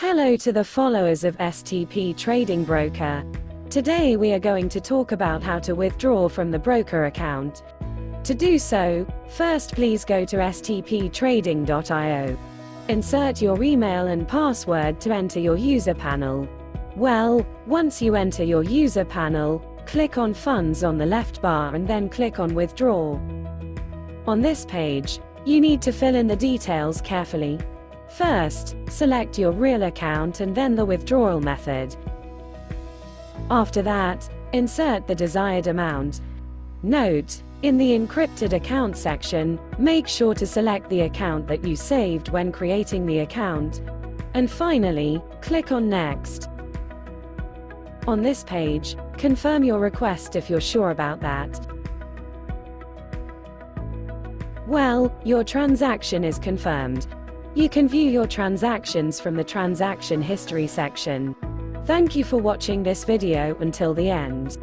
Hello to the followers of STP Trading Broker. Today we are going to talk about how to withdraw from the broker account. To do so, first please go to STPTRADING.io. Insert your email and password to enter your user panel. Once you enter your user panel, click on Funds on the left bar and then click on Withdraw. On this page, you need to fill in the details carefully. First, select your real account and then the withdrawal method. After that, insert the desired amount. Note, in the encrypted account section, make sure to select the account that you saved when creating the account. And finally, click on Next. On this page, confirm your request if you're sure about that. Your transaction is confirmed. You can view your transactions from the transaction history section. Thank you for watching this video until the end.